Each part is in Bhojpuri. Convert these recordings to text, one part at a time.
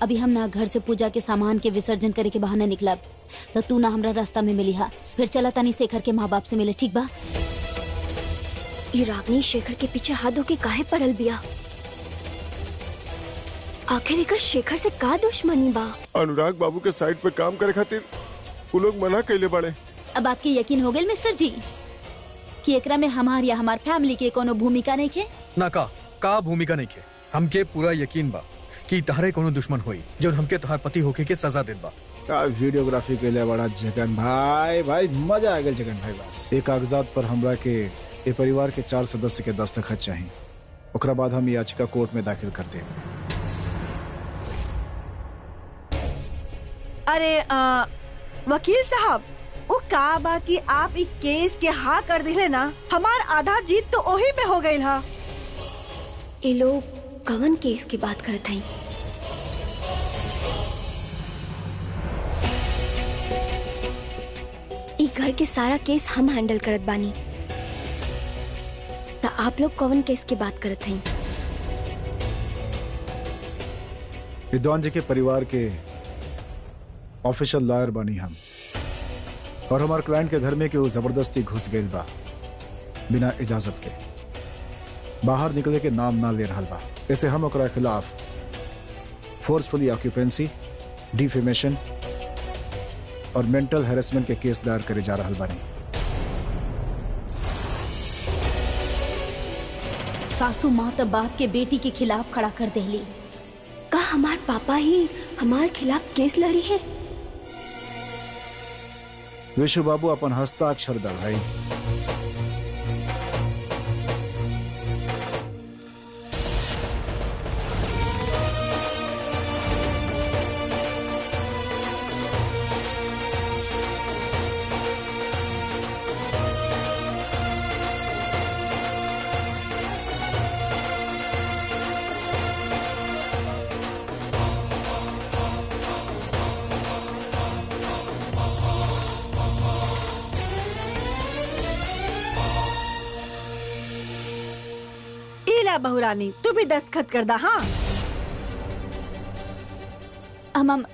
अभी हम ना घर से पूजा के सामान के विसर्जन करे के बहाने निकला, तो तू ना हमरा रास्ता में मिली हा। फिर चला तानी शेखर के माँ बाप से मिले, ठीक बा? ये रागनी शेखर के पीछे हाथ धो के काहे पड़ल बिया? आखिर एकर शेखर से का दुश्मनी बा? अनुराग बाबू के साइड पे काम करे खातिर वो लोग मना कैले बाड़े। अब आपके यकीन हो गए मिस्टर जी कि एकरा में हमार या हमार फैमिली के कोनो भूमिका नहीं के? ना का भूमिका नहीं के। हमके पूरा यकीन बा कि तहरे कोनो दुश्मन होई जो हमके तोहार पति होके के सजा देत बा। का वीडियोग्राफी के लिए बड़ा जगन भाई मजा आ गया जगन भाई। बस एक कागजात पर हमरा के ए परिवार के 4 सदस्य के दस्तखत चाहिए, ओकरा बाद हम याचिका कोर्ट में दाखिल कर दे। अरे वकील साहब, वो का बा कि आप एक केस के हाँ कर दिले ना, हमार आधा जीत तो ओही में हो गई हा। ये लोग कवन केस की बात करत हई? ई घर के सारा केस हम हैंडल करत बानी, तो आप लोग कवन केस की बात करत हई? विद्वान जी के परिवार के ऑफिशियल लॉयर बनी हम, और हमारे क्लाइंट के घर में कि वो जबरदस्ती घुस गई बा बिना इजाजत के, बाहर निकले के नाम ना ले रहा बा। ऐसे हम ओकरा खिलाफ फोर्सफुली ऑक्यूपेंसी, डिफेमेशन और मेंटल हैरेसमेंट के केस दायर करे जा रहा बानी। सासू माँ तो बाप के बेटी के खिलाफ खड़ा कर देली। का हमार पापा ही हमार खिलाफ केस लड़ी है? विशु बाबू अपन हस्ताक्षर दा भाई। बहुरानी तू भी दस्तखत कर दा। हाँ,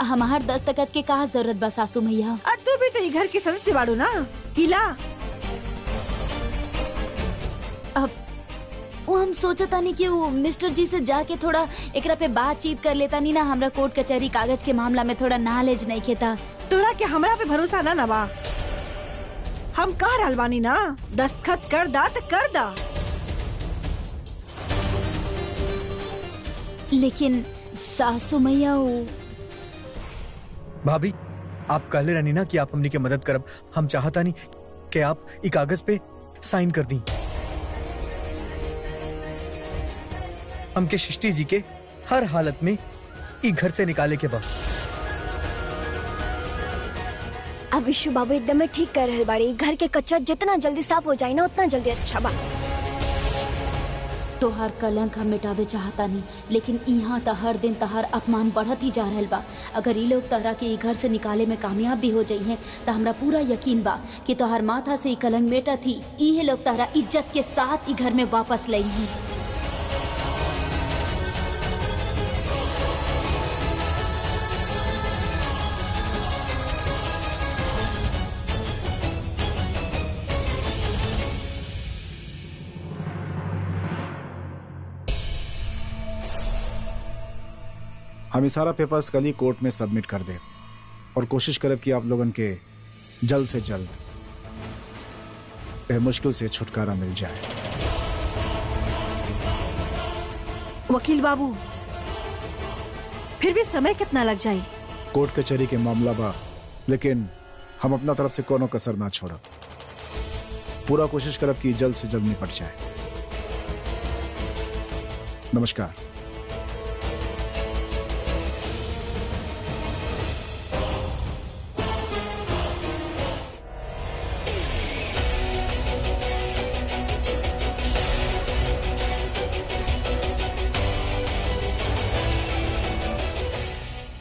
हमार दस्तखत के का जरूरत बा सासू मैया? तू भी तो ये घर के सदस्य बाड़ू ना। हिला अब वो हम सोचता नहीं कि वो मिस्टर जी से जाके थोड़ा एकरा पे बातचीत कर लेता नहीं ना। हमरा कोर्ट कचहरी कागज के मामला में थोड़ा नॉलेज नहीं खेता। तोरा के हमरा पे भरोसा ना बा? हम कह रहल बानी ना, दस्तखत कर दा तो कर दा। लेकिन सासू मैया भाभी, आप कहले रहनी ना कि आप हमनी के मदद करब। हम चाहता नहीं कि आप ई कागज पे साइन कर दी। हमके सृष्टि जी के हर हालत में ई घर से निकाले के बाद। अब विशु बाबू एकदम ठीक कर रहे बाड़ी। घर के कचरा जितना जल्दी साफ हो जाए ना, उतना जल्दी अच्छा बा। तोहार कलंक हम मिटावे चाहता नहीं, लेकिन यहाँ तो हर दिन तहार अपमान बढ़त ही जा रहल बा। अगर ये लोग तहरा के घर से निकाले में कामयाब भी हो जाई हैं तो हमरा पूरा यकीन बा कि तोहार माथा से कलंक मेटा थी। ये लोग तहरा इज्जत के साथ ई घर में वापस लई हैं। हम सारा पेपर्स कल ही कोर्ट में सबमिट कर दे और कोशिश करब कि आप लोगन के जल्द से जल्द मुश्किल से छुटकारा मिल जाए। वकील बाबू, फिर भी समय कितना लग जाए? कोर्ट कचहरी के मामला बा, लेकिन हम अपना तरफ से कोनो कसर ना छोड़ब। पूरा कोशिश करब कि जल्द से जल्द निपट जाए। नमस्कार।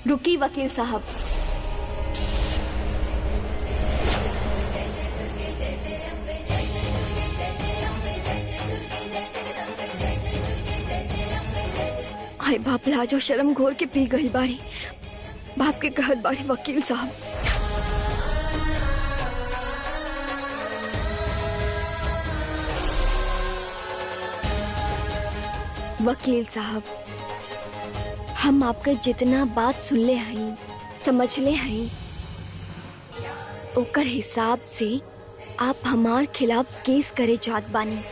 रुकी वकील साहब, भाई बाप लाजो शर्म घोर के पी गई बाड़ी। बाप के कहत बाड़ी वकील साहब। वकील साहब, हम आपके जितना बात सुन ले हई, समझ ले हई, ओकर हिसाब से आप हमार खिलाफ केस करे जात बानी।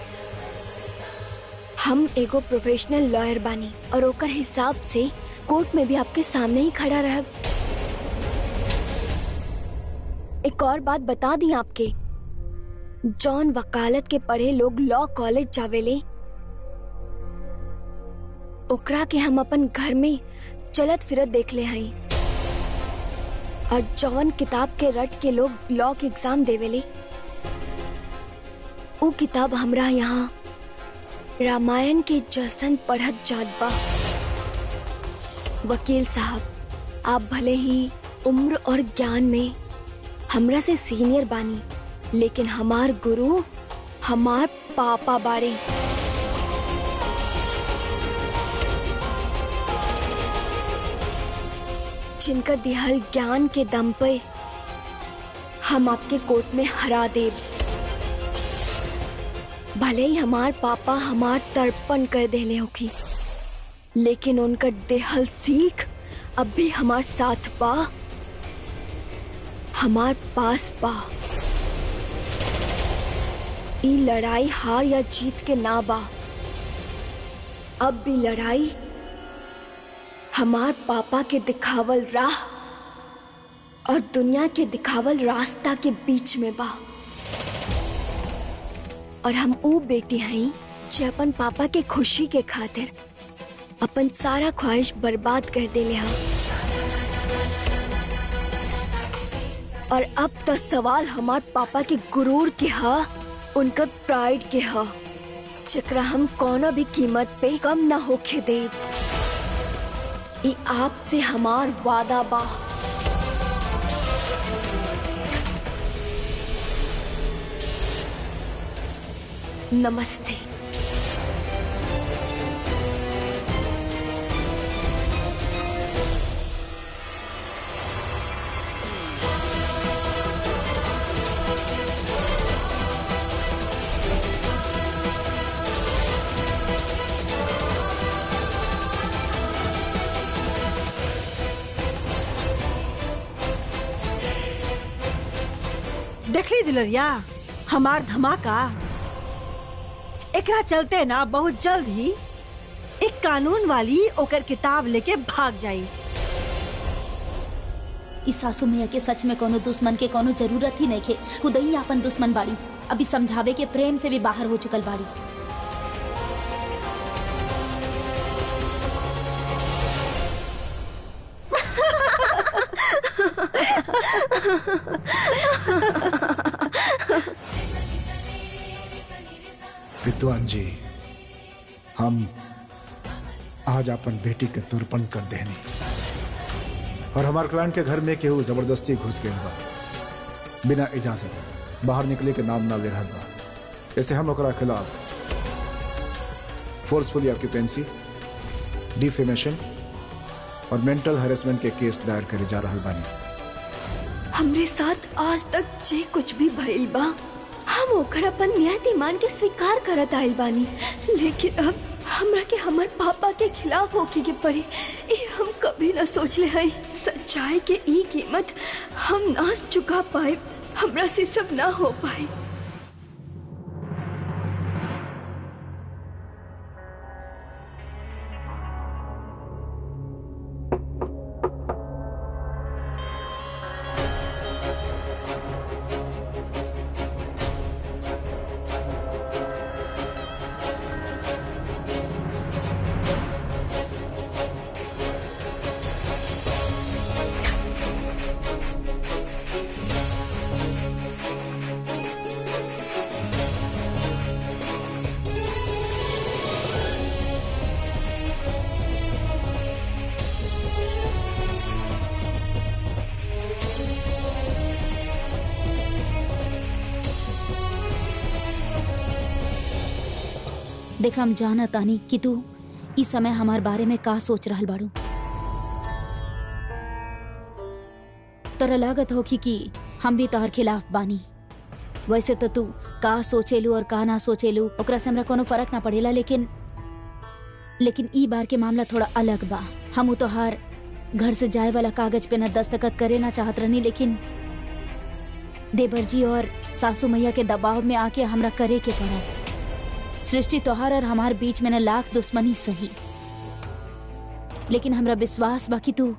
हम एगो प्रोफेशनल लॉयर बानी और ओकर हिसाब से कोर्ट में भी आपके सामने ही खड़ा रह। एक और बात बता दी आपके, जॉन वकालत के पढ़े लोग लॉ कॉलेज जावेले, ओकरा के हम अपन घर में चलत फिरत देख ले हई। और जॉन किताब के रट के लोग लॉ के एग्जाम देवेले, वो किताब हमरा यहाँ रामायण के जैसन पढ़त जात बा। वकील साहब, आप भले ही उम्र और ज्ञान में हमरा से सीनियर बानी, लेकिन हमार गुरु हमार पापा बाड़े। जिनकर दिहल ज्ञान के दम पे हम आपके कोर्ट में हरा देब। भले ही हमार पापा हमार तर्पण कर देले होगी, लेकिन उनका देहल सीख अब भी हमार साथ बा, हमार पास बा। ई लड़ाई हार या जीत के ना बा, अब भी लड़ाई हमार पापा के दिखावल राह और दुनिया के दिखावल रास्ता के बीच में बा। और हम वो बेटी हैं जो अपन पापा के खुशी के खातिर अपन सारा ख्वाहिश बर्बाद कर देले हम। और अब तो सवाल हमार पापा के गुरूर के हा, उनका प्राइड के हा, जकरा हम कोनो भी कीमत पे कम ना होके दे। ई आपसे हमार वादा बा। नमस्ते। देखली दिलरिया हमार धमाका। एकरा चलते ना बहुत जल्द ही एक कानून वाली ओकर किताब लेके भाग जाई। इस सासू मैया के सच में कोनो दुश्मन के कोनो जरूरत ही नहीं खे, खुद ही अपन दुश्मन बाड़ी। अभी समझावे के प्रेम से भी बाहर हो चुकल बाड़ी। विद्वान जी, हम आज अपन बेटी के तर्पण कर देनी और हमारे क्लाइंट के घर में केहू जबरदस्ती घुस गए बा, बिना इजाजत बाहर निकले के नाम ना ले रहा बा। ऐसे हम ओकरा खिलाफ फोर्सफुली ऑक्यूपेंसी, डिफेमेशन और मेंटल हैरेसमेंट के केस दायर करे जा रहा बानी। हमरे साथ आज तक जे कुछ भी भइल बा, हम ओकर अपन न्याय मान के स्वीकार करत आइल बानी, लेकिन अब हमरा के हमार पापा के खिलाफ होके के पड़े, ये हम कभी ना सोचले हई। सच्चाई के ई कीमत हम ना चुका पाए, हमरा से सब ना हो पाए। देख, हम जाना तानी कि तू इस समय हमार बारे में का सोच रहल बाड़ू? तोरा लागत होखी कि हम भी तोहर खिलाफ बानी। वैसे तो तू का सोचेलू और का ना सोचेलू ओकरा से हमरा कोनो फर्क ना पड़ेला, लेकिन ई बार के मामला थोड़ा अलग बा। हम तोहार घर से जाए वाला कागज पे न दस्तखत करे ना चाहत रहनी, लेकिन देवर जी और सासू मैया के दबाव में आके हमरा करे के पड़ा। सृष्टि तोहार और हमार बीच में न लाख दुश्मनी सही, लेकिन हमरा विश्वास बा कि तू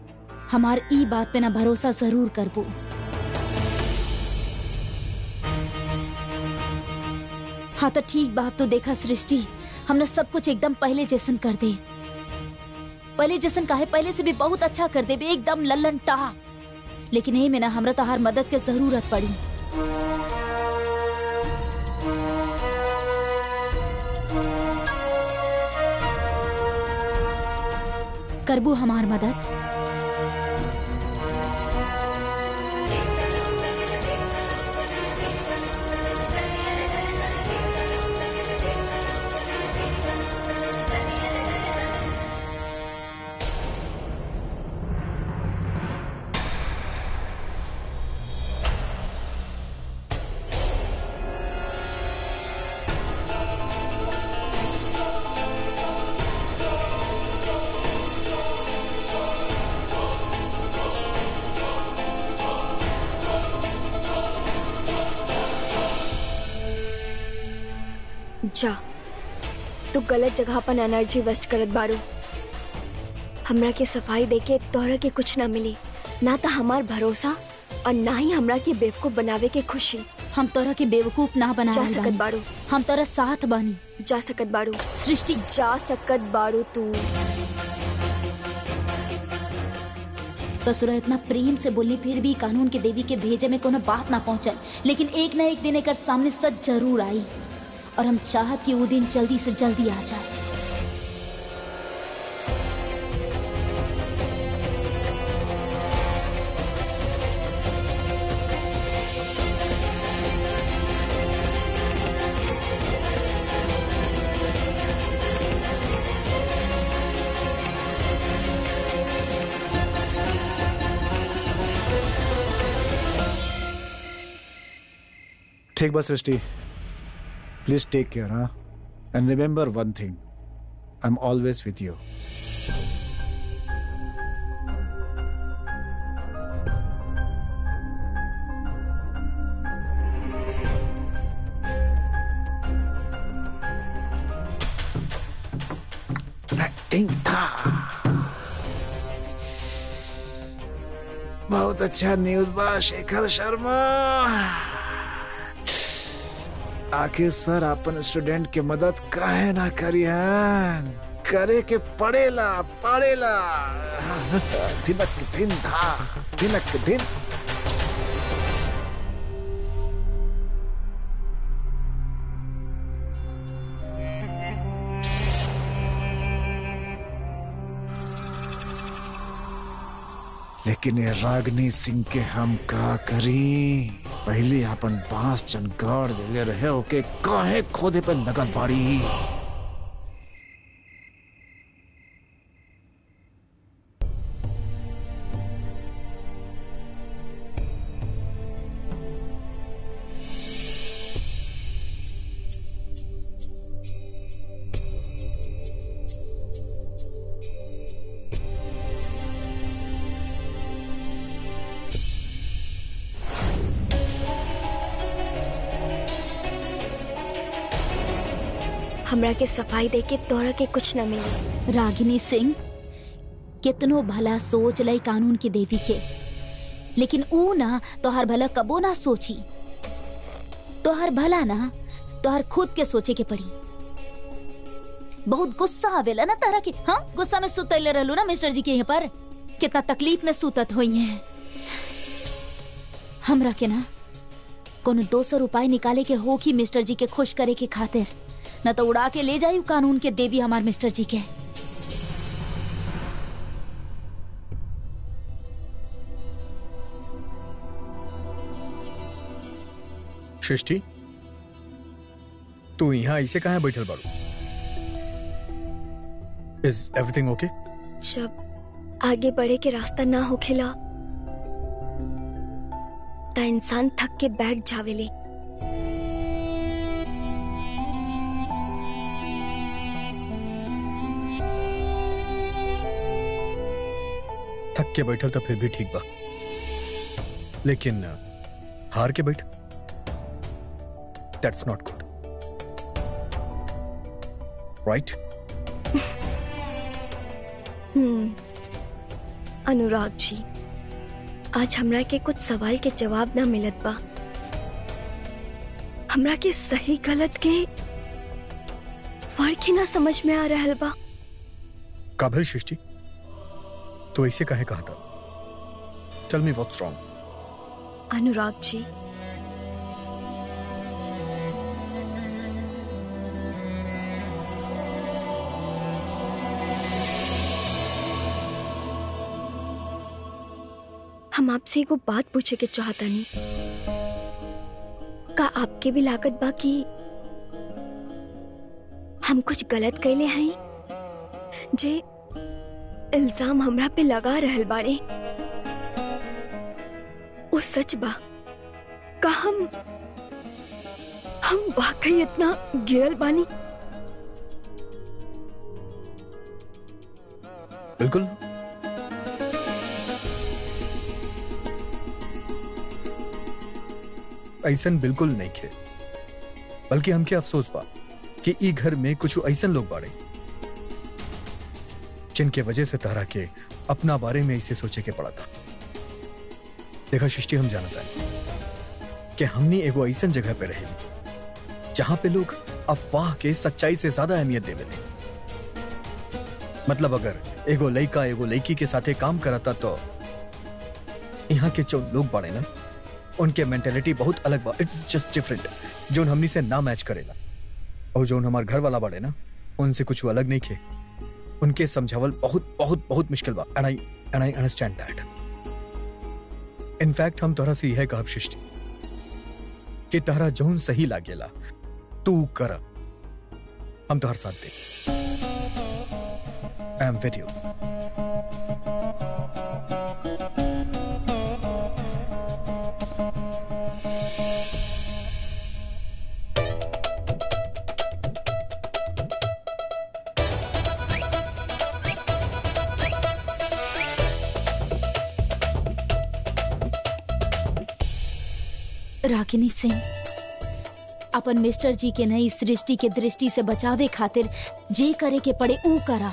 हमार ई बात पे न भरोसा जरूर करबू। हाँ तो ठीक बात तो देखा सृष्टि, हमने सब कुछ एकदम पहले जैसन कर दे। पहले जैसन काहे, पहले से भी बहुत अच्छा कर दे, एकदम लल्लन टा। लेकिन ये में ना हमरा तोहार मदद के जरूरत पड़ी। करबू हमार मदद? जा, तू गलत जगह पर एनर्जी वेस्ट करत बारू। हमरा के सफाई देके तोहरा के कुछ ना मिली, ना तो हमार भरोसा और ना ही हमरा के बेवकूफ बनावे के खुशी। हम तोरा के बेवकूफ ना बना जा सकत बारू, हम तोरा साथ बानी। जा सकत बारू सृष्टि, जा सकत बारू तू। ससुरा इतना प्रेम से बोली फिर भी कानून के देवी के भेजे में कोनो बात ना पहुंचल, लेकिन एक न एक दिन एकर सामने सच जरूर आई और हम चाहत कि वो दिन जल्दी से जल्दी आ जाए। ठीक बस सृष्टि, please take care, huh? And remember one thing, I'm always with you. बहुत अच्छा न्यूज बा शेखर शर्मा। आखिर सर अपन स्टूडेंट के मदद काहे ना करियन, करे के पड़ेला पड़ेला। धिनक धिन धा, धिनक धिन। लेकिन ये रागनी सिंह के हम का करी? पहले अपन बांस चनगाड़ देले रहे ओके काहे खोदे पे लगल बाड़ी। हमरा के सफाई देके तोहरा के कुछ न मिली। रागिनी सिंह कितनो भला सोच लई कानून की देवी के, लेकिन ऊ ना तोहर भला कबो ना सोची। तोहर भला ना तोहर खुद के सोचे के पड़ी। बहुत गुस्सा आवेला ना तारा के। हाँ, गुस्सा में सुतैले रहलू ना मिस्टर जी के यहाँ पर, कितना तकलीफ में सुतत हुई है। हमरा के ना कोनो 200 रुपए निकाले के हो कि मिस्टर जी के खुश करे के खातिर, न तो उड़ा के ले जायू कानून के देवी हमार मिस्टर जी के। सृष्टि, तू यहाँ ऐसे कहाँ बैठल बारू? इज एवरीथिंग ओके? जब आगे बढ़े के रास्ता ना होखेला ता इंसान थक के बैठ जावेले। थक के बैठल तो फिर भी ठीक बा, लेकिन हार के बैठ, that's not good, right? Anurag ji, आज हमरा के कुछ सवाल के जवाब ना मिलत बा। हमरा के सही गलत के फर्क ही ना समझ में आ रहल बा। काबिल सृष्टि, तो ऐसे काहे कहा था? Tell me what's wrong. Anurag ji, हम आपसे एगो बात पूछे के चाहतानी। का आपके भी लागत बा कि हम कुछ गलत कैले हैं जे इल्जाम हमरा पे लगा रहल बाड़े? वो सच बा? का हम वाकई इतना गिरल बानी? बिल्कुल। ऐसन बिल्कुल नहीं खे, बल्कि हमके अफसोस बा कि ई घर में कुछ ऐसन लोग बाड़े जिनके वजह से तहरा के अपना बारे में इसे सोचे के पड़ा था। देखा सृष्टि, हम जानता है कि हमने एगो ऐसन जगह पे रहे जहां पे लोग अफवाह के सच्चाई से ज्यादा अहमियत देवे थे। मतलब अगर एगो लड़का एगो लड़की के साथे काम करता तो यहाँ के जो लोग बाड़े ना, उनके मेंटेलिटी बहुत अलग बा। इट्स जस्ट डिफरेंट, जो हमनी से ना मैच करेला। और जो हमार घर वाला बाड़े ना, उनसे कुछ अलग नहीं खे। उनके समझावल बहुत बहुत बहुत मुश्किल बा। And I understand that. In fact हम तोहरा से यह कहब सृष्टि कि तहरा जौन सही लागेला तू कर, हम तोहर साथ दे। I am with you. रागिनी सिंह, अपन मिस्टर जी के नई सृष्टि के दृष्टि से बचावे खातिर जे करे के पड़े ऊ करा।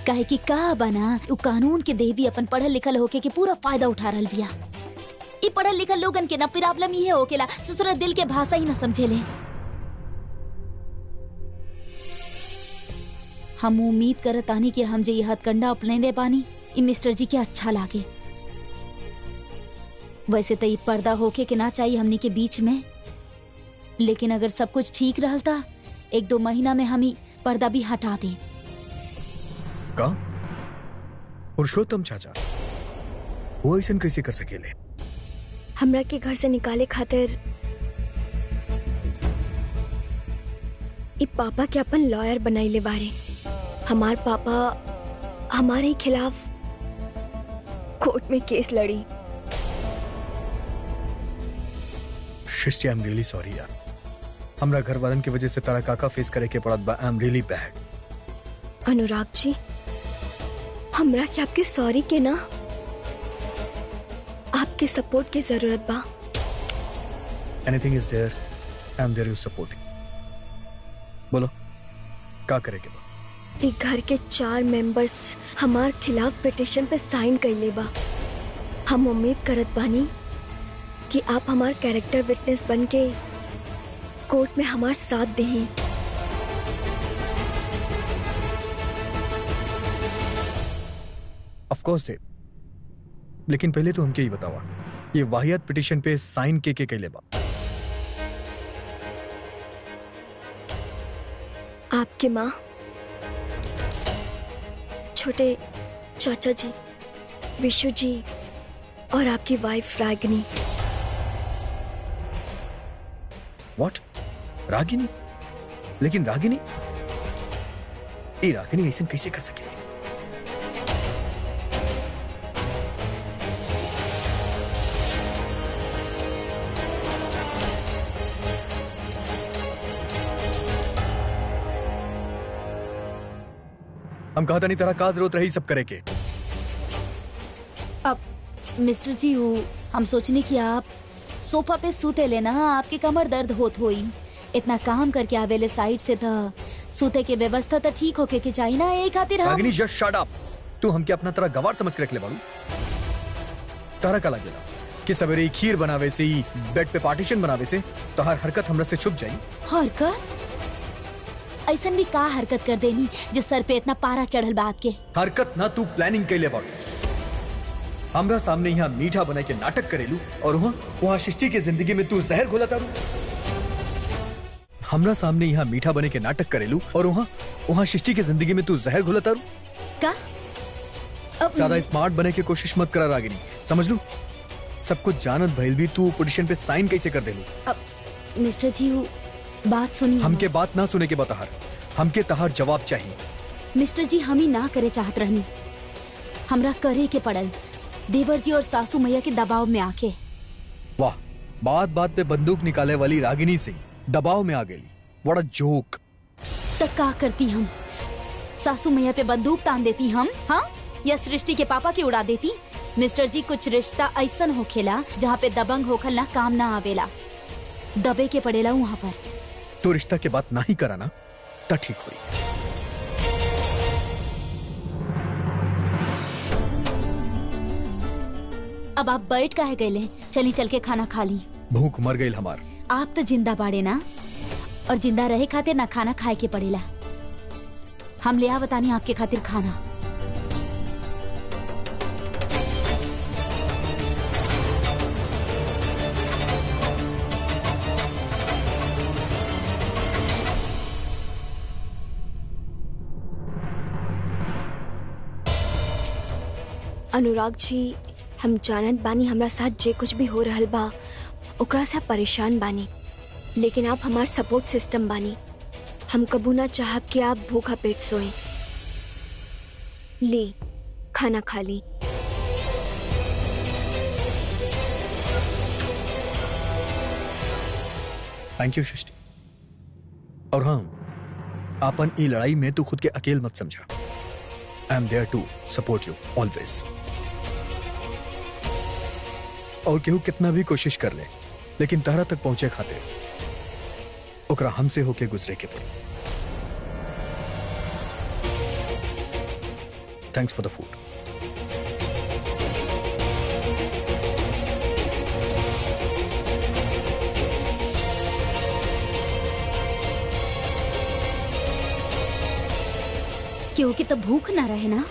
कहे कि का बना उ कानून के देवी अपन पढ़ल लिखल होके के पूरा फायदा उठा रहल बिया। ई पढ़ल लिखल लोगन के ना प्रॉब्लम ये होकेला ससुर दिल के भाषा ही ना समझेले। हम उम्मीद करतानी कि हम जे ये हथकंडा अपने बानी ई मिस्टर जी के अच्छा लागे। वैसे तो ये पर्दा होके के ना चाहिए हमनी के बीच में, लेकिन अगर सब कुछ ठीक रहता 1-2 महीना में हम ही पर्दा भी हटा दे। का? पुरुषोत्तम चाचा वो ऐसा कैसे कर सकेले? हमरा के घर से निकाले खातिर ई पापा के अपन लॉयर बनाइले बारे। हमार पापा हमारे खिलाफ कोर्ट में केस लड़ी। सृष्टि, आई एम रियली सॉरी यार। हमरा घर वालन की वजह से तारा काका फेस करे के पड़त बा। I am really bad. Anurag ji, हमरा के आपके सॉरी के ना आपके सपोर्ट की जरूरत बा। Anything is there, I am there you supporting. बोलो का करे के बा? एक घर के 4 मेंबर्स हमार खिलाफ पिटिशन पे साइन कइले बा। हम उम्मीद करत बानी कि आप हमार कैरेक्टर विटनेस बन के कोर्ट में हमार साथ देही। ऑफ कोर्स दे, लेकिन पहले तो हमके ही बतावा ये वाहियात पिटिशन पे साइन के कैले बा? आपकी माँ, छोटे चाचा जी, विशु जी और आपकी वाइफ रागिनी। व्हाट? रागिनी? लेकिन रागिनी ए रागिनी ऐसा कैसे कर सके? हम कहा था नहीं, तेरा का जरूरत रही सब करे के? अब मिस्टर जी हम सोचने कि आप सोफा पे सूते लेना, आपकी कमर दर्द होत होई। इतना काम करके आवेले साइड से था, सूते के व्यवस्था तो ठीक होके के चाहिए ना, एक खातिर हम। रागिनी जस्ट शट अप। तू हमके अपना तरह गवार समझ के रख ले बाड़ू। तारा का लगेला कि सवेरे खीर बनावे से ही बेड पे पार्टीशन बनावे से तो हर हरकत हमरा से छुप जाई। हरकत? ऐसन भी का हरकत कर देनी जिस सर पे इतना पारा चढ़ल बा आपके? हरकत ना, तू प्लानिंग कैले बाड़ू। हमरा सामने यहाँ मीठा बना के नाटक करेलू और वहाँ सृष्टि के जिंदगी में तू जहर घोला तारू। हमरा सामने यहाँ मीठा बने के नाटक करेलू और वहाँ सृष्टि के जिंदगी में तू जहर घोला तारू। का? अब ज्यादा स्मार्ट बने की कोशिश मत करा रागिनी, समझ लू। सब कुछ जानत भइल भी तू पोजीशन पे साइन कैसे कर देलू? अब मिस्टर जी बात सुनिए। हमके बात ना सुने के बताहर, हमके तहार जवाब चाहिए। मिस्टर जी हम ही ना करे चाहत रहनी, हमरा करे के पड़ल देवर जी और सासू मैया के दबाव में आके। वाह, बात बात पे बंदूक निकाले वाली रागिनी सिंह दबाव में आ गई। What a joke. तक का करती हम? सासू मैया पे बंदूक तान देती हम, हाँ? या सृष्टि के पापा की उड़ा देती? मिस्टर जी कुछ रिश्ता ऐसन होखेला जहाँ पे दबंग होखल ना काम ना आवेला, दबे के पड़ेला वहाँ पर। तो रिश्ता के बात ना ही कराना तो ठीक हुई। अब आप बैठ काहे गए? चली चल के खाना खा ली। भूख मर गई हमार। आप तो जिंदा बाड़े ना, और जिंदा रहे खातिर ना खाना खाए के पड़ेला। हम ले आवतानी आपके खातिर खाना। अनुराग जी, हम जानत बानी हमरा साथ जे कुछ भी हो रहल बा ओकरा से आप परेशान बानी, लेकिन आप हमार सपोर्ट सिस्टम बानी। हम कबू ना चाहब कि आप भूखा पेट सोए। ले खाना खा ली। थैंक यू सृष्टि। और हाँ, अपन ई लड़ाई में तू खुद के अकेल मत समझा। I am there to support you always. और केहू कितना भी कोशिश कर ले, लेकिन तारा तक पहुंचे खाते ओकरा हमसे होके गुजरे के पड़ी। Thanks for the food. क्योंकि तो भूख ना रहे ना।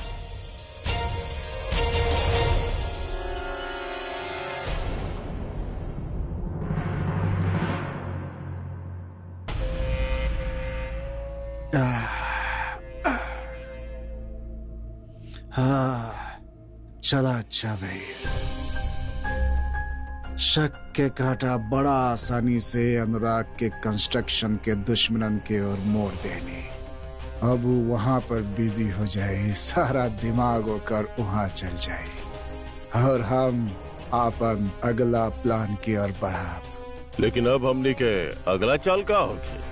हाँ, चला अच्छा भाई। शक के कांटा बड़ा आसानी से अनुराग के कंस्ट्रक्शन के दुश्मनन के ओर मोड़ देने। अब वो वहां पर बिजी हो जाए, सारा दिमाग होकर वहां चल जाए और हम आपन अगला प्लान की ओर बढ़ा। लेकिन अब हमने के अगला चाल का होगी?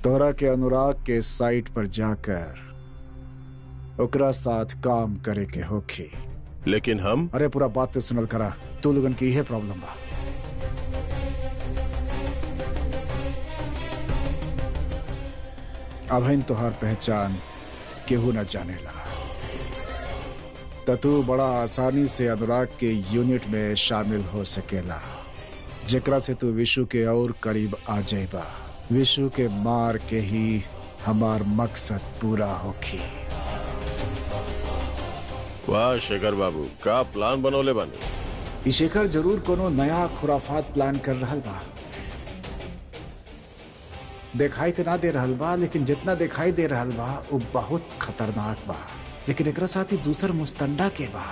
तोरा के अनुराग के साइट पर जाकर ओकरा साथ काम करे के होखी। लेकिन हम अरे पूरा बात तो सुनल करा, तू लोगन की यह प्रॉब्लम बा। अब तोहार पहचान केहू न जानेला, तो तू बड़ा आसानी से अनुराग के यूनिट में शामिल हो सकेला, जेकरा से तू विशु के और करीब आ जाएबा। विशु के मार के ही हमार मकसद पूरा होखी। वाह शेखर बाबू, का प्लान बनोले बानी? ई शेखर जरूर कोनो नया खुराफात प्लान कर रहल बा। दिखाई तो ना दे रहल बा, लेकिन जितना दिखाई दे रहल बा वो बहुत खतरनाक बा। लेकिन एकरा साथ ही दूसर मुस्तंडा के बा।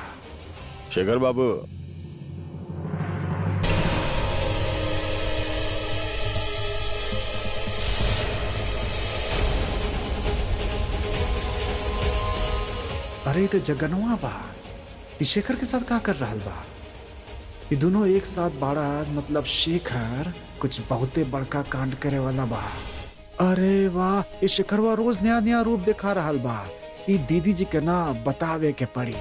शेखर बाबू, अरे ये तो जगनवा बा, ये शेखर के साथ का कर रहा बा? ये दोनों एक साथ बाड़ा, मतलब शेखर कुछ बहुते बड़का कांड करे वाला बा। अरे वाह, ये शेखरवा रोज नया नया रूप दिखा रहा बा। ये दीदी जी के ना बतावे के पड़ी।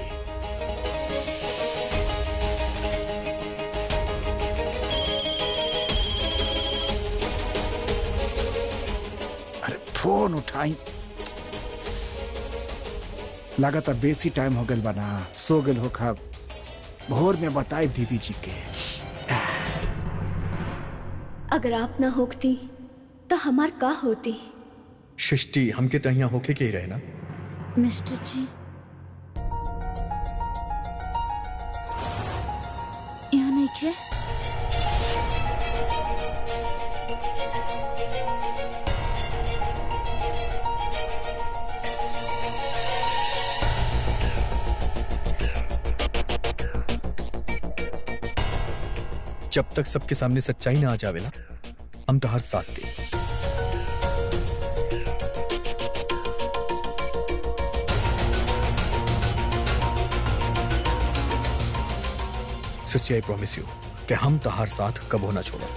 अरे फोन उठाई, लागत बेसी टाइम हो गल बना, सो गल हो खब। भोर में बताए दीदी जी के। अगर आप ना होती तो हमार का होती? सृष्टि हमके तो यहाँ होके के ही रहे ना। मिस्टर जी, यहाँ नहीं खे? जब तक सबके सामने सच्चाई ना आ जावेला, हम तो हर साथ दे। सृष्टि, आई प्रॉमिस यू कि हम तो हर साथ कबो ना छोड़ो।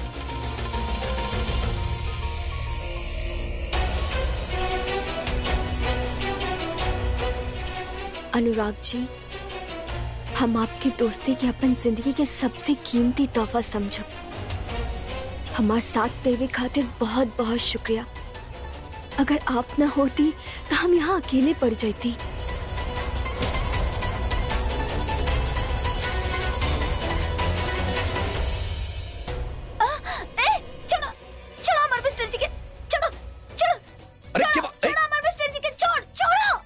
अनुराग जी, हम आपकी दोस्ती के अपन जिंदगी के सबसे कीमती तोहफा समझो। हमारे साथ देवे खातिर बहुत बहुत शुक्रिया। अगर आप ना होती तो हम यहाँ अकेले पड़ जाती।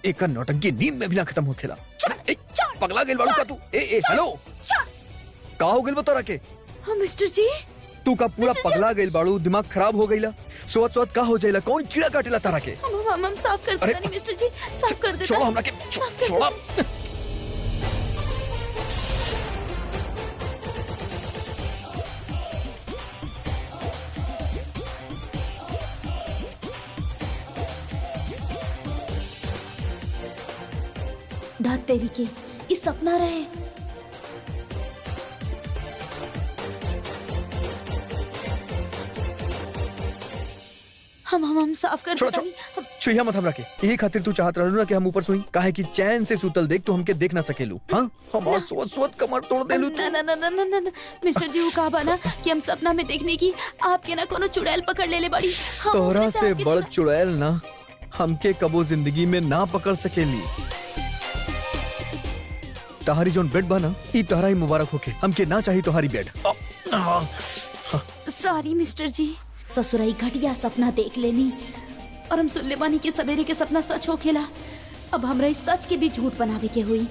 एक नौटंकी नींद में भी ना खत्म हो खेला। पगला गेल बाड़ू का तू? ए हेलो, का हो गेल बता रखे? हाँ मिस्टर जी, तू का पूरा पगला गेल बाड़ू, दिमाग खराब हो गईला। सोच सोच का हो जाइला, कौन कीड़ा काटेला तारा के? हम साफ कर देता नहीं मिस्टर जी, साफ कर देता। छोड़ो हमरा के, छोड़ो। धात तेरी के, इस सपना रहे। हम साफ कर देता नहीं। छुइया मत हमरा के। यही खातिर तू चाहत रहलू ना कि हम ऊपर सोई, काहे कि चैन से सुतल देख तो हमके देख ना सकेलू। हाँ, हमार सोच सोच कमर तोड़ देलू तू। ना मिस्टर जी, वो कहा बाना कि हम सपना में देखने की आपके ना कोनो चुड़ैल पकड़ ले बाड़ी। तोहरा से बड़ चुड़ैल ना हमके कबो जिंदगी में ना पकड़ सकेली। तहारी जोन बेड बना, ई तोहरा ही मुबारक होके। हमके ना चाहिए तोहारी बेड। सॉरी मिस्टर जी, ससुराई घटिया सपना देख लेनी और हम सुन ले बानी कि सवेरे के सपना सच हो खेला। अब हमरा इस सच के भी झूठ बनावे के हुई।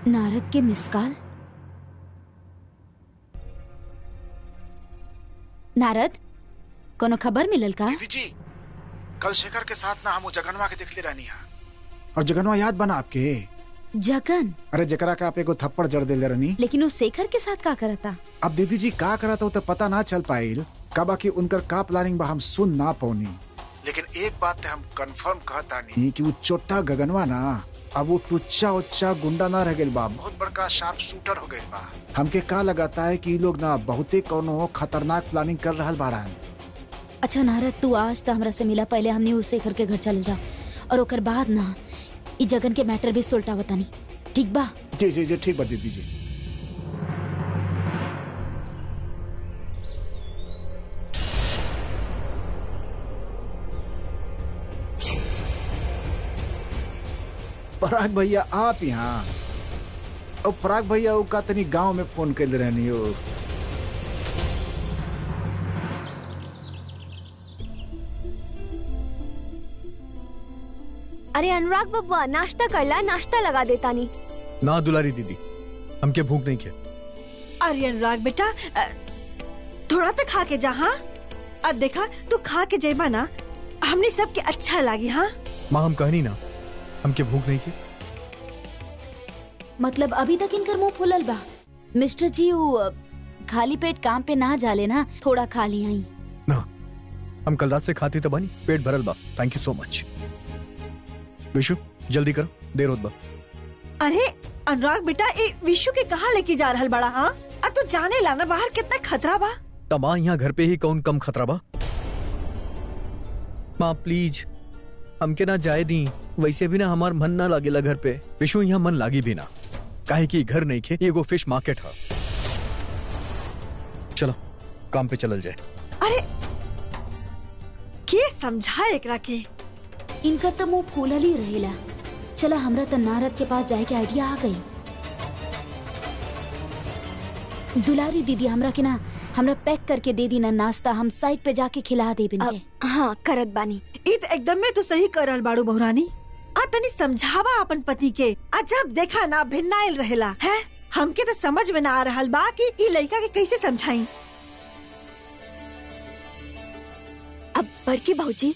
नारद के मिस कॉल। नारद, कोनो खबर मिलल का? दीदी जी, कल शेखर के साथ ना हम जगनवा के दिखले रहनी है। और जगनवा याद बना आपके? जगन? अरे जकरा का आप एगो थप्पड़ जड़ देले रहनी। लेकिन वो शेखर के साथ का करता? अब दीदी जी का करता तो पता ना चल पाइल। का बाकी उनकर का प्लानिंग बा हम सुन ना पौनी। लेकिन एक बात ते हम कंफर्म कहता नहीं कि वो छोटा गगनवा ना अब वो टुच्चा उच्चा गुंडा ना रह गइल बा, बहुत बड़का शार्प शूटर हो गइल बा। हमके का लगाता है कि ये लोग ना बहुते कोनो खतरनाक प्लानिंग कर रहल बाड़न। अच्छा नारद, तू आज तो हमरा से मिला, पहले हमने उस शेखर के घर चल जा और ओकर बाद ना ई जगन के मैटर भी सुलटा बतानी, ठीक बा? जी जी जी ठीक बा दीदी जी। पराग भैया आप यहाँ? और पराग भैया का तनी गांव में फोन कर रहनी हो। अरे अनुराग बब्बा, नाश्ता कर ला, नाश्ता लगा देता नहीं। ना दुलारी दीदी, हमके भूख नहीं के। अरे अनुराग बेटा, थोड़ा तो खा के जा। हाँ, अब देखा तू खा के जेबा ना, हमने सबके अच्छा लागी। हाँ माँ, हम कहनी ना हमके भूख नहीं के। मतलब अभी तक इनकर मुंह फुलल बा। मिस्टर जी, वो खाली पेट काम पे ना जाले ना, थोड़ा खा लिया ही। ना, हम कल रात से खाती तो बनी, पेट भरल बा। Thank you so much. Vishu जल्दी करो, देर होत बा। अरे अनुराग बेटा, ए विशु के कहाँ लेके जा रहल बड़ा? हाँ तू जाने लाना बाहर कितना खतरा बा। तमा यहाँ घर पे ही कौन कम खतरा बा। माँ प्लीज हमके ना जाए दी, वैसे भी ना हमार मन ना लागेला घर पे। विशु यहाँ मन लागी भी ना, काहे कि घर नहीं खे, एगो फिश मार्केट है। चलो काम पे चलल जाए। अरे के समझा एकरा के? इनकर तो मुंह फूलल ही रहेला। चला हमरा तो नारद के पास जाए के आइडिया आ गई। दुलारी दीदी हमरा के ना हमरा पैक करके दे दी ना नाश्ता, हम साइड पे जाके खिला दे बिनके। हाँ करत बानी। ई तो एकदम में तू सही कर रहल बाड़ू बहुरानी। तनी समझावा अपन पति के। जब देखा ना भिन्नाइल रहेला है, हमके तो समझ में ना आ रहल बा कि ई लड़का के कैसे समझाई। अब बड़की भाऊजी,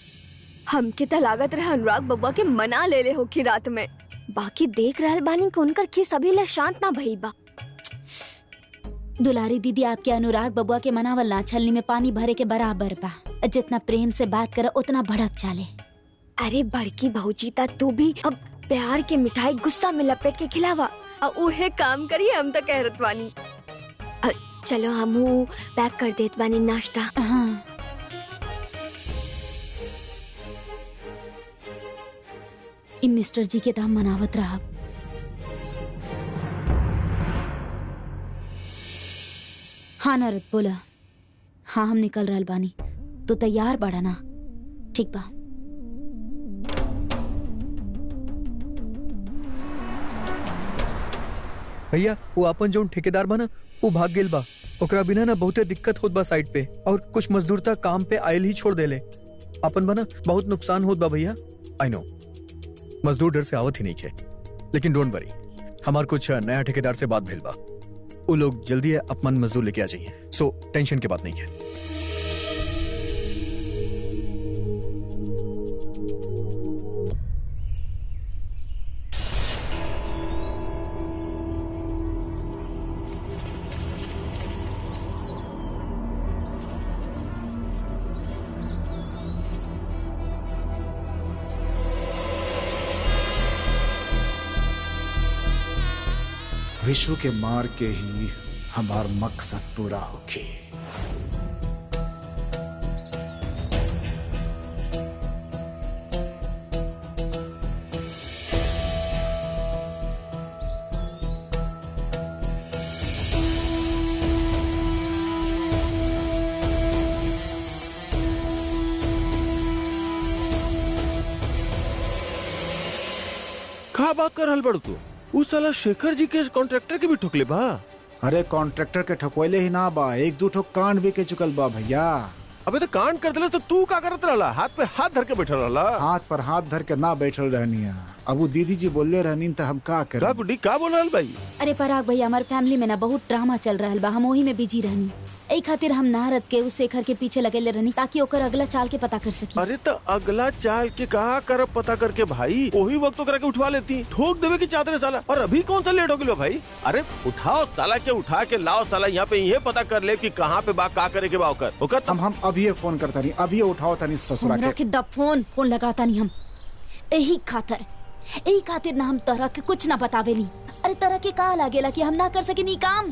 हमके तो लागत रहे अनुराग बब्बा के मना ले ले होकी रात में। बाकी देख रहल बानी कि उनकर खीस अभी ले शांत ना भइल बा। दुलारी दीदी आपके अनुराग बबुआ के मनावल ना छलनी में पानी भरे के बराबर बा। जितना प्रेम से बात करे उतना भड़क चाले। अरे बड़की भाऊजी, ता तू भी अब प्यार के मिठाई गुस्सा में लपेट के खिलावा और उहे काम करिए। हम तो कहरत बानी। चलो हमू पैक कर देत बानी नाश्ता। हाँ इन मिस्टर जी के दाम मनावत रहा। हाँ नारद बोला। हाँ हम निकल रहल बानी, तो तैयार बड़ा ना? ठीक बा। भैया वो अपन जो ठेकेदार बा ना, वो भाग गेल बा। ओकरा बिना ना बहुते दिक्कत होत बा साइड पे, और कुछ मजदूर तक काम पे आयल ही छोड़ देले। अपन बना बहुत नुकसान होत बा भैया। आई नो मजदूर डर से आवत ही नहीं खे, लेकिन डोंट वरी, हमार कुछ नया ठेकेदार से बात भेल बा। वो लोग जल्दी अपन मजदूर लेके आ जाइए, सो टेंशन की बात नहीं है। विश्व के मार के ही हमार मकसद पूरा होगी। का बात कर रहल बड़ू तू? उस साला शेखर जी के कॉन्ट्रैक्टर के भी ठोकले बा। अरे कॉन्ट्रैक्टर के ठोकवैले ही ना बा, एक दो ठोक कांड भी के चुकल बा भैया। अबे तो कांड कर दिला तो तू का करत रहला? हाथ पे हाथ धर के बैठल रहला। हाथ पर हाथ धर के ना बैठल रहनी है। अब वो दीदी जी बोलले रहनी तो हम का का करें? गुड्डी का बोल रहल भाई? अरे पराग भैया, हमारे फैमिली में ना बहुत ड्रामा चल रहा बा, हम वही में बिजी रहनी। एही खातिर हम नारद के उस शेखर के पीछे लगेले रहनी, ताकि ओकर अगला चाल के पता कर सकी। अरे तो अगला चाल के कहा कर पता करके भाई, वही वक्त ओकरा के उठवा लेती, ठोक देवे की चादरे साला। और अभी कौन सा लेट हो गया भाई? अरे उठाओ साला के, उठा के लाओ साला यहाँ पे, ये पता कर ले कि कहाँ पे बा, का करे के बा ओकर। हम अभी ये फोन करता नहीं, अभी ये उठाओ तनी ससुरा हमरा के। के द फोन लगाता नहीं हम। यही खातिर ना हम तरह के कुछ ना बतावेली। अरे तरह के का लागेला कि हम ना कर सके नी काम?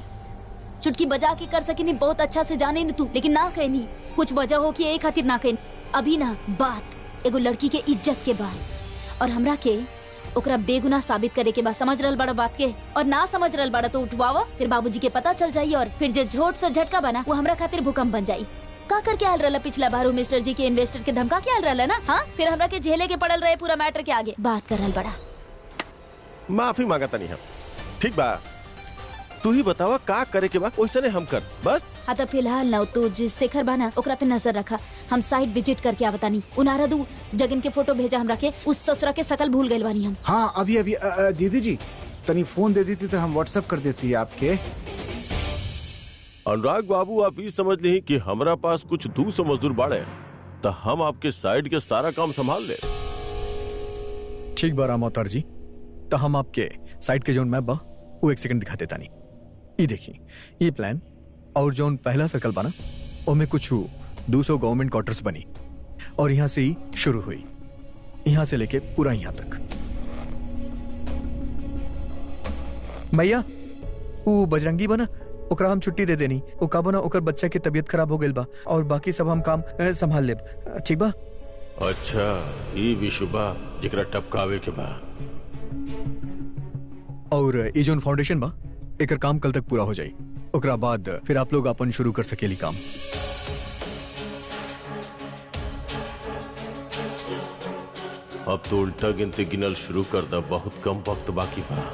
चुटकी बजा के कर सके नी, बहुत अच्छा से जाने नी तू, लेकिन ना कहनी कुछ वजह हो कि यही खातिर ना कहनी। अभी ना बात एगो लड़की के इज्जत के बा, और हमरा के ओकरा बेगुनाह साबित करे के बा। समझ रहल बड़ा बात के? और ना समझ रहल बड़ा तो उठवावा, फिर बाबूजी के पता चल जाई, और फिर जो झोट से झटका बना वो हमरा खातिर भूकंप बन जाई। का करके आल रहला पिछला बार मिस्टर जी के इन्वेस्टर के धमका के आल रहला ना? हाँ, फिर हमरा के झेले के पड़ल रहे पूरा मैटर के आगे। बात कर रहल बड़ा। माफी मांगता नहीं हम, ठीक बा? तू ही बतावा का करे के बा, वैसे हम कर बस। हाँ तो फिलहाल ना तू जिस शेखर बाना ओकरा पे नजर रखा, हम साइट विजिट करके आवता नहीं। उनारा दू जगन के फोटो भेजा हमरा के, उस ससुरा के शकल भूल गइल बानी हम। हाँ अभी दीदी जी तनी फोन दे देती तो हम व्हाट्सएप कर देती आपके। अनुराग बाबू, आप ये समझ ली कि हमरा पास कुछ 200 मजदूर बाड़े, तो हम आपके साइड के सारा काम संभाल ले। ठीक बा राम अवतार जी, तो हम आपके साइड के जोन मैप बा वो एक सेकंड दिखा देता नहीं। ये देखिए, ये प्लान और जोन पहला सर्कल बना, उसमें कुछ 200 गवर्नमेंट क्वार्टर्स बनी, और यहाँ से ही शुरू हुई, यहाँ से लेके पूरा यहाँ तक। भैया वो बजरंगी बना ओकरा हम छुट्टी दे देनी, वो का बना ओकर बच्चा की तबीयत खराब हो गई बा और बाकी सब हम काम संभाल लेब, ठीक बा? अच्छा ई विशुबा जिकरा टपकावे के बा। और ई जोन फाउंडेशन बा एकर काम कल तक पूरा हो जाई, ओकरा बाद फिर आप लोग अपन शुरू कर सकेली काम। अब तो उल्टा गिनती गिनल शुरू कर दा, बहुत कम वक्त बाकी बा।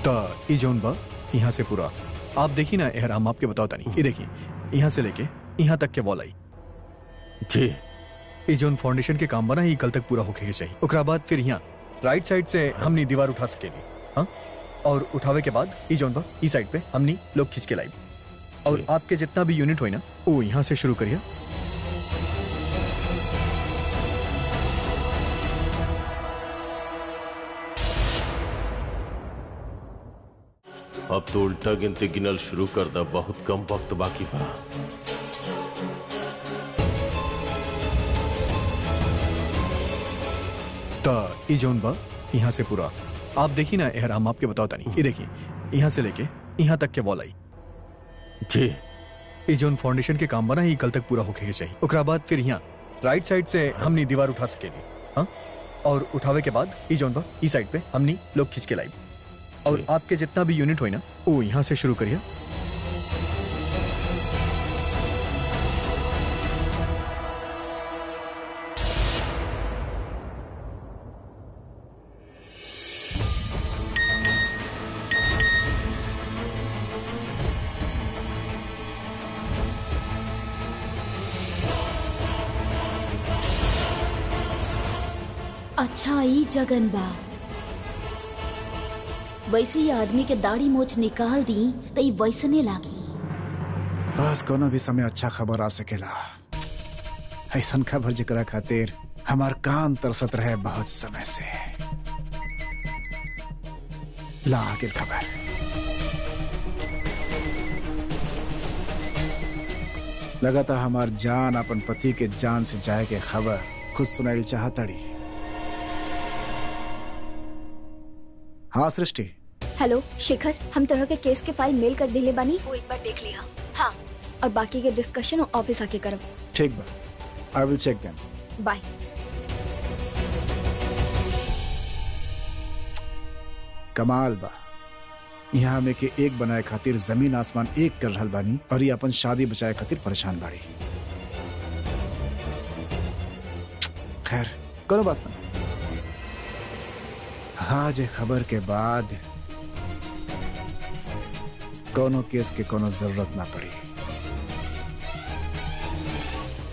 तो ई जोन बा यहाँ से पूरा आप देखी ना यार, हम आपके बताओ तानी, ये देखिए यहाँ से लेके यहाँ तक के वॉल आई जी। ये जोन फाउंडेशन के काम बना ही कल तक पूरा होके चाहिए, ओकरा बाद फिर यहाँ राइट साइड से हमनी दीवार उठा सकेली, हाँ? और उठावे के बाद ई जोन बा ई साइड पे हमनी लोग खींच के लाई, और आपके जितना भी यूनिट होई ना वो यहाँ से शुरू करिए। अब तो उल्टा गिनती गिनल शुरू कर दा, बहुत कम वक्त बाकी बा। तो ई जोन बा यहाँ से पूरा आप देखी ना यार, हम आपके बताओ तानी, ये देखिए यहाँ से लेके यहाँ तक के वॉल आई जी। ये जोन फाउंडेशन के काम बना ही कल तक पूरा होके चाहिए, ओकरा बाद फिर यहाँ राइट साइड से हमनी दीवार उठा सकेली, हाँ? और उठावे के बाद ई जोन बा ई साइड पे हमनी लोग खींच के लाई, और आपके जितना भी यूनिट होई ना वो यहाँ से शुरू करिए। अच्छा ई जगन बा, वैसे ही आदमी के दाढ़ी मोछ निकाल दी तो ई वैसने लागी। बस कोनो भी समय अच्छा खबर आ सकेला, ऐसन खबर जिकरा खातिर हमार कान तरसत रहे बहुत समय से। ला आखिर खबर। लगातार हमार जान अपन पति के जान से जाए के खबर खुद सुनाइल चाहतड़ी। हाँ सृष्टि। हेलो शेखर, हम तरह के केस के फाइल मेल कर दिले बानी, वो एक बार देख लिया। हाँ, और बाकी के डिस्कशन ऑफिस आके करब। ठीक बा, आई विल चेक देम। बाय। कमाल बा, यहाँ में के एक बनाए खातिर जमीन आसमान एक कर रहल बानी, और ये अपन शादी बचाए खातिर परेशान बाड़ी। खैर कोनो बात नहीं, आज खबर के बाद कोनो केस के कोनो जरूरत ना पड़ी।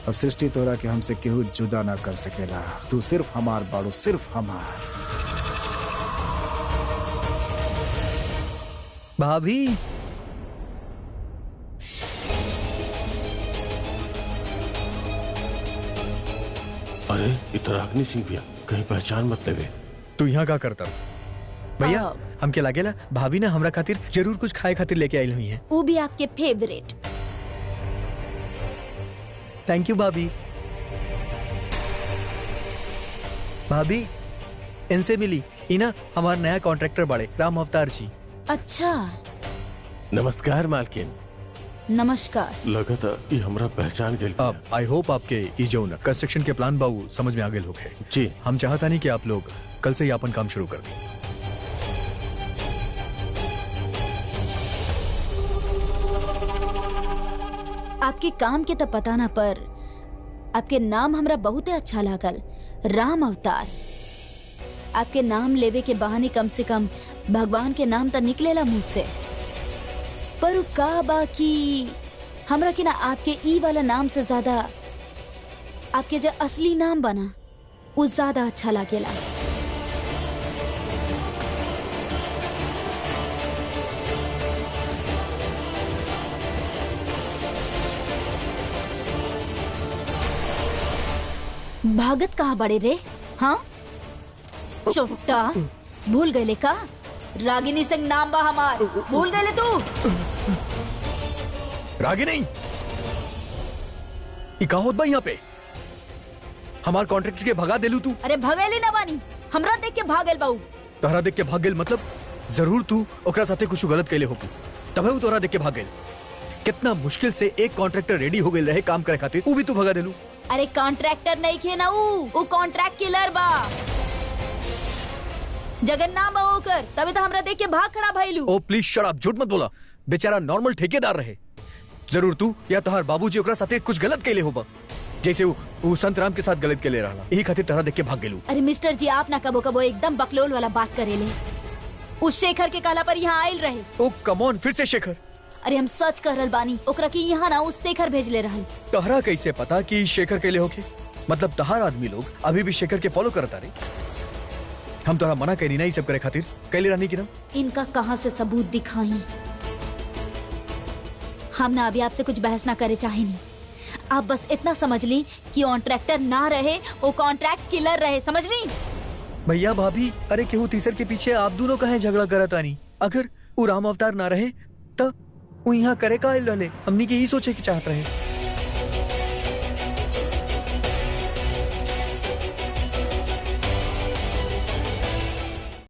अब सृष्टि तोरा के हमसे केहू जुदा ना कर सकेला, तू सिर्फ हमार बाड़ू, सिर्फ हमार। भाभी अरे इतराग्नि सिंह भैया, कहीं पहचान मत लेवे। तू यहाँ का करता भैया? हमके लागेला भाभी ना हमरा खातिर जरूर कुछ खाए खातिर लेके आई हुई है, वो भी आपके फेवरेट। थैंक यू भाभी। भाभी इनसे मिली, इना हमारा नया कॉन्ट्रैक्टर बड़े राम अवतार जी। अच्छा नमस्कार मालकिन। नमस्कार। लगा था ये हमरा पहचान गेल। अब आई होप आपके ई जो कंस्ट्रक्शन के प्लान बाबू समझ में आ गए लोग है जी। हम चाहता नहीं कि आप लोग कल से ही अपन काम शुरू कर दें। आपके काम के तो पता ना, पर आपके नाम हमरा बहुत अच्छा लागल, राम अवतार। आपके नाम लेवे के बहाने कम से कम भगवान के नाम तो निकलेला मुंह से, पर का बाकी हमरा के ना आपके ई वाला नाम से ज्यादा आपके जो असली नाम बना वो ज्यादा अच्छा लागेला। भागत कहाँ बड़े रे? हाँ चोटा भूल गए का? रागिनी सिंह नाम बा हमार, भूल गए तू? रागिनी, इका होत बा यहाँ पे? हमार कॉन्ट्रैक्ट के भगा देलू तू? अरे भगेली ना बानी, हमरा देख के भागेल बाऊ। तोहरा देख के भाग गेल मतलब जरूर तू ओकरा साथे कुछ गलत कैले होगी, तबे वो तोहरा देख के भाग गेल। कितना मुश्किल से एक कॉन्ट्रैक्टर रेडी हो गेल रहे काम करे खातिर, वो भी तू भगा देलू। अरे कॉन्ट्रैक्टर नहीं खे ना, वो कॉन्ट्रैक्ट किलर बा। जगन नाम बा ओकर, तभी तो हमरा देख के भाग खड़ा भइलू। ओ प्लीज शट अप, झूठ मत बोला। बेचारा नॉर्मल ठेकेदार रहे, जरूर तू या तोहार बाबूजी ओकरा साथे कुछ गलत कैले होबा, जैसे वो संत राम के साथ गलत कैले रहला, यही खातिर तोहरा देख के भाग गेलू। अरे मिस्टर जी, आप ना कबो कबो एकदम बकलोल वाला बात करेले। उस शेखर के काला पर यहाँ आयल रहे। ओ कम ऑन, फिर से शेखर? अरे हम सच कर रहल बानी, ओकरा की यहाँ ना उस शेखर भेजले रहल। तोहरा कैसे पता कि शेखर कैले होके? मतलब तहार आदमी लोग अभी भी शेखर के फॉलो करता रहे? हम तोहरा मना करी ना ये सब करे खातिर, कैले रहनी की ना? इनका कहाँ से सबूत दिखाई? हम ना अभी आपसे कुछ बहस ना करे चाहे नहीं। आप बस इतना समझ ली कि कॉन्ट्रैक्टर ना रहे, वो कॉन्ट्रैक्ट किलर रहे, समझ ली? भैया भाभी, अरे केहू तीसर के पीछे आप दोनों कहे झगड़ा करत आनी? अगर वो राम अवतार ना रहे तो वो यहाँ करे का रहले? हमनी के ही सोचे की चाहत रहे।